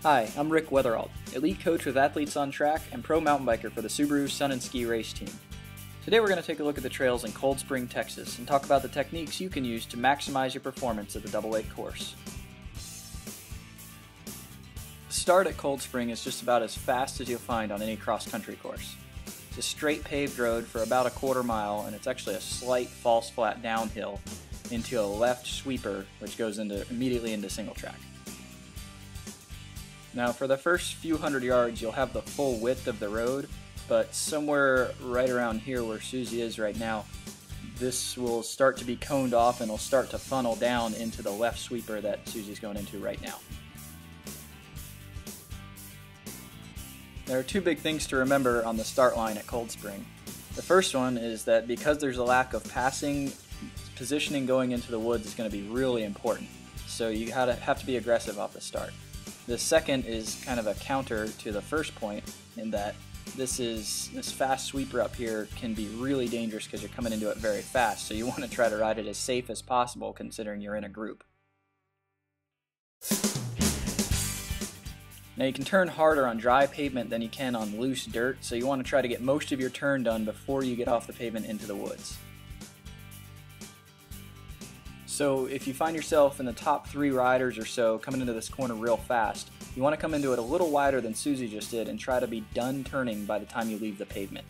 Hi, I'm Rick Weatherald, elite coach with Athletes on Track and pro mountain biker for the Subaru Sun and Ski race team. Today we're going to take a look at the trails in Coldspring, Texas, and talk about the techniques you can use to maximize your performance at the Double 8 course. The start at Coldspring is just about as fast as you'll find on any cross-country course. It's a straight paved road for about a quarter mile, and it's actually a slight false flat downhill into a left sweeper, which goes immediately into single track. Now for the first few hundred yards you'll have the full width of the road, but somewhere right around here where Susie is right now, this will start to be coned off and will start to funnel down into the left sweeper that Susie's going into right now. There are two big things to remember on the start line at Coldspring. The first one is that because there's a lack of passing, positioning going into the woods is going to be really important, so you have to be aggressive off the start. The second is kind of a counter to the first point in that this fast sweeper up here can be really dangerous because you're coming into it very fast, so you want to try to ride it as safe as possible considering you're in a group. Now you can turn harder on dry pavement than you can on loose dirt, so you want to try to get most of your turn done before you get off the pavement into the woods. So if you find yourself in the top 3 riders or so coming into this corner real fast, you want to come into it a little wider than Susie just did and try to be done turning by the time you leave the pavement.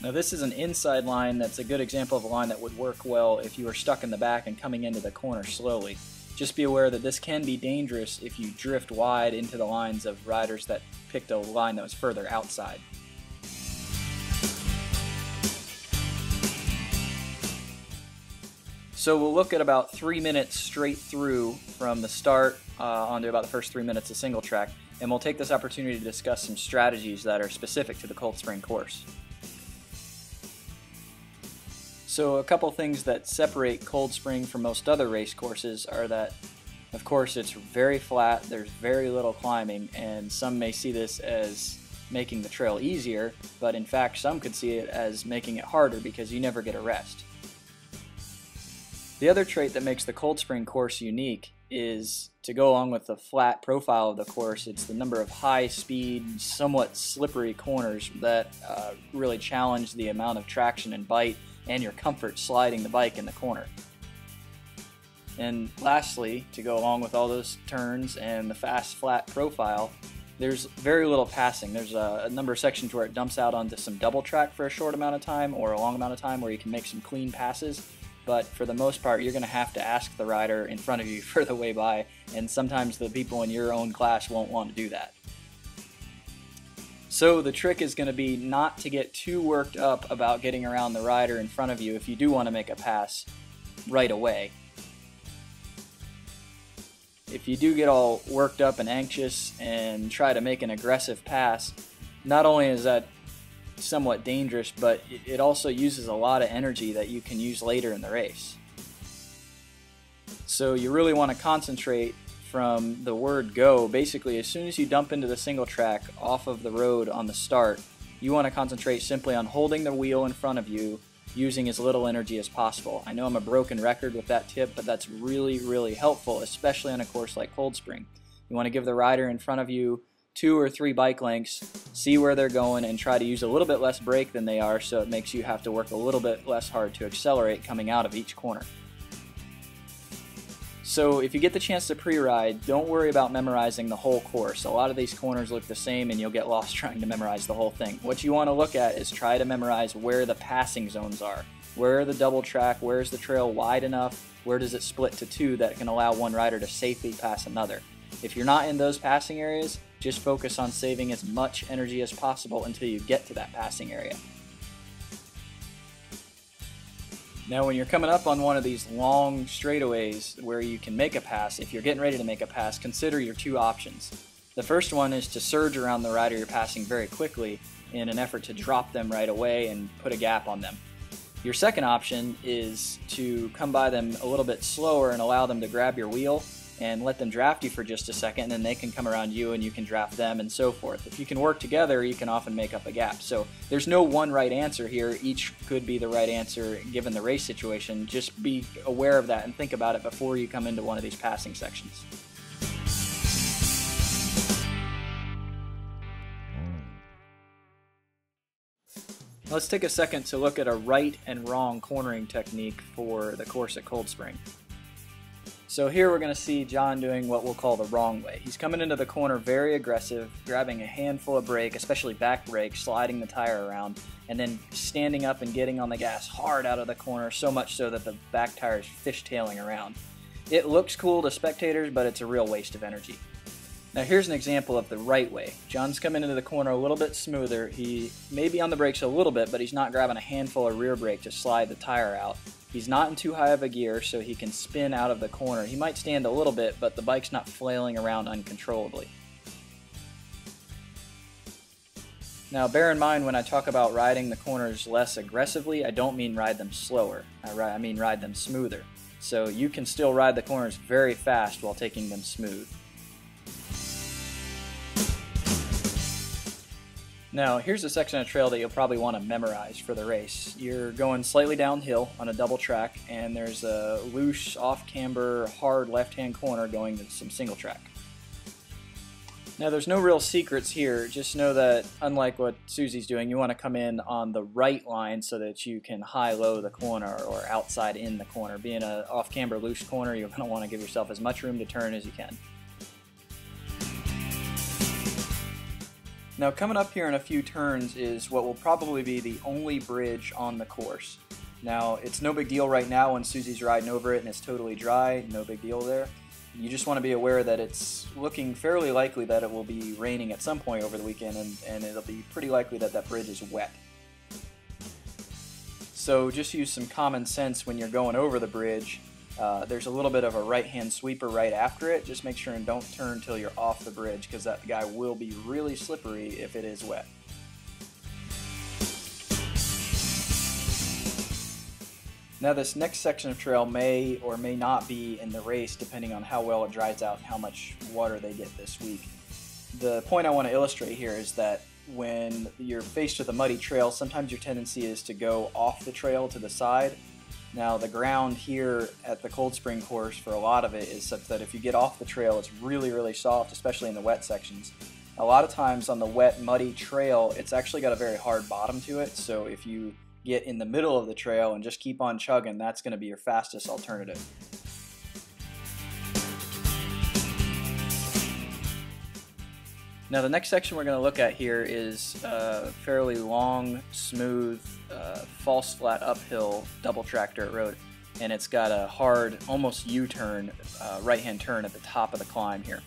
Now this is an inside line that's a good example of a line that would work well if you were stuck in the back and coming into the corner slowly. Just be aware that this can be dangerous if you drift wide into the lines of riders that picked a line that was further outside. So we'll look at about 3 minutes straight through from the start onto about the first 3 minutes of single track, and we'll take this opportunity to discuss some strategies that are specific to the Coldspring course. So a couple things that separate Coldspring from most other race courses are that, of course, it's very flat, there's very little climbing, and some may see this as making the trail easier, but in fact some could see it as making it harder because you never get a rest. The other trait that makes the Coldspring course unique is, to go along with the flat profile of the course, it's the number of high-speed, somewhat slippery corners that really challenge the amount of traction and bite and your comfort sliding the bike in the corner. And lastly, to go along with all those turns and the fast, flat profile, there's very little passing. There's a number of sections where it dumps out onto some double track for a short amount of time or a long amount of time where you can make some clean passes. But for the most part, you're going to have to ask the rider in front of you for the way by, and sometimes the people in your own class won't want to do that. So the trick is going to be not to get too worked up about getting around the rider in front of you if you do want to make a pass right away. If you do get all worked up and anxious and try to make an aggressive pass, not only is that somewhat dangerous, but it also uses a lot of energy that you can use later in the race. So you really want to concentrate from the word go. Basically, as soon as you dump into the single track off of the road on the start, you want to concentrate simply on holding the wheel in front of you, using as little energy as possible. I know I'm a broken record with that tip, but that's really helpful, especially on a course like Coldspring. You want to give the rider in front of you 2 or 3 bike lengths, see where they're going, and try to use a little bit less brake than they are, so it makes you have to work a little bit less hard to accelerate coming out of each corner. So if you get the chance to pre-ride, don't worry about memorizing the whole course. A lot of these corners look the same and you'll get lost trying to memorize the whole thing. What you want to look at is try to memorize where the passing zones are. Where are the double track? Where is the trail wide enough? Where does it split to 2 that can allow one rider to safely pass another? If you're not in those passing areas, just focus on saving as much energy as possible until you get to that passing area. Now when you're coming up on one of these long straightaways where you can make a pass, if you're getting ready to make a pass, consider your 2 options. The first one is to surge around the rider you're passing very quickly in an effort to drop them right away and put a gap on them. Your second option is to come by them a little bit slower and allow them to grab your wheel and let them draft you for just a second, and then they can come around you and you can draft them, and so forth. If you can work together, you can often make up a gap. So there's no one right answer here. Each could be the right answer given the race situation. Just be aware of that and think about it before you come into one of these passing sections. Let's take a second to look at a right and wrong cornering technique for the course at Coldspring. So here we're going to see John doing what we'll call the wrong way. He's coming into the corner very aggressive, grabbing a handful of brake, especially back brake, sliding the tire around, and then standing up and getting on the gas hard out of the corner, so much so that the back tire is fishtailing around. It looks cool to spectators, but it's a real waste of energy. Now here's an example of the right way. John's coming into the corner a little bit smoother. He may be on the brakes a little bit, but he's not grabbing a handful of rear brake to slide the tire out. He's not in too high of a gear, so he can spin out of the corner. He might stand a little bit, but the bike's not flailing around uncontrollably. Now bear in mind, when I talk about riding the corners less aggressively, I don't mean ride them slower. I mean ride them smoother. So you can still ride the corners very fast while taking them smooth. Now, here's a section of trail that you'll probably want to memorize for the race. You're going slightly downhill on a double track, and there's a loose, off-camber, hard left-hand corner going to some single track. Now, there's no real secrets here. Just know that, unlike what Susie's doing, you want to come in on the right line so that you can high-low the corner or outside in the corner. Being an off-camber, loose corner, you're going to want to give yourself as much room to turn as you can. Now coming up here in a few turns is what will probably be the only bridge on the course. Now it's no big deal right now when Susie's riding over it and it's totally dry, no big deal there. You just want to be aware that it's looking fairly likely that it will be raining at some point over the weekend, and it'll be pretty likely that that bridge is wet. So just use some common sense when you're going over the bridge. There's a little bit of a right-hand sweeper right after it. Just make sure and don't turn until you're off the bridge, because that guy will be really slippery if it is wet. Now this next section of trail may or may not be in the race depending on how well it dries out and how much water they get this week. The point I want to illustrate here is that when you're faced with a muddy trail, sometimes your tendency is to go off the trail to the side. Now the ground here at the Coldspring course for a lot of it is such that if you get off the trail, it's really, really soft, especially in the wet sections. A lot of times on the wet, muddy trail, it's actually got a very hard bottom to it, so if you get in the middle of the trail and just keep on chugging, that's going to be your fastest alternative. Now the next section we're going to look at here is a fairly long, smooth, false flat uphill double track dirt road, and it's got a hard, almost U-turn, right-hand turn at the top of the climb here.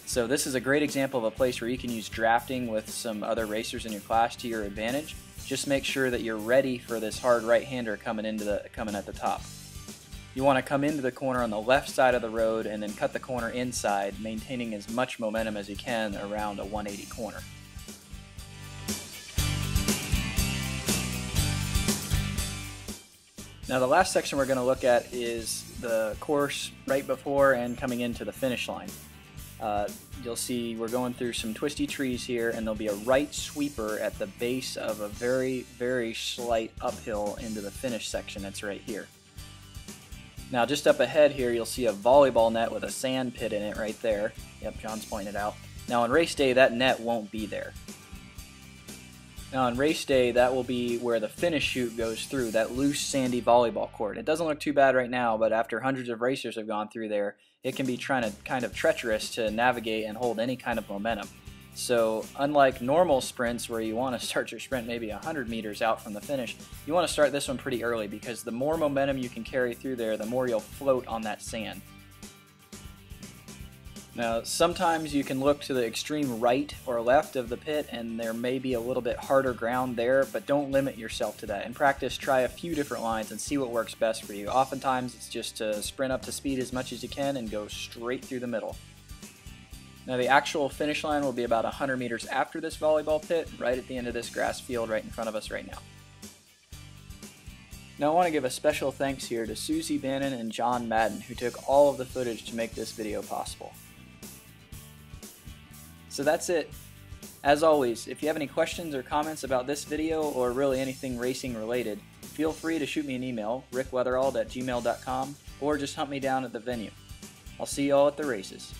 So this is a great example of a place where you can use drafting with some other racers in your class to your advantage. Just make sure that you're ready for this hard right-hander coming at the top. You want to come into the corner on the left side of the road and then cut the corner inside, maintaining as much momentum as you can around a 180 corner. Now the last section we're going to look at is the course right before and coming into the finish line. You'll see we're going through some twisty trees here, and there'll be a right sweeper at the base of a very, very slight uphill into the finish section that's right here. Now just up ahead here you'll see a volleyball net with a sand pit in it right there. Yep, John's pointed out. Now on race day that net won't be there. Now on race day that will be where the finish chute goes through, that loose sandy volleyball court. It doesn't look too bad right now, but after hundreds of racers have gone through there, it can be kind of treacherous to navigate and hold any kind of momentum. So unlike normal sprints where you want to start your sprint maybe 100 meters out from the finish, you want to start this one pretty early, because the more momentum you can carry through there, the more you'll float on that sand. Now sometimes you can look to the extreme right or left of the pit and there may be a little bit harder ground there, but don't limit yourself to that. In practice, try a few different lines and see what works best for you. Oftentimes it's just to sprint up to speed as much as you can and go straight through the middle. Now the actual finish line will be about 100 meters after this volleyball pit, right at the end of this grass field right in front of us right now. Now I want to give a special thanks here to Susie Bannon and John Madden, who took all of the footage to make this video possible. So that's it. As always, if you have any questions or comments about this video or really anything racing related, feel free to shoot me an email, rickweatherald@gmail.com, or just hunt me down at the venue. I'll see you all at the races.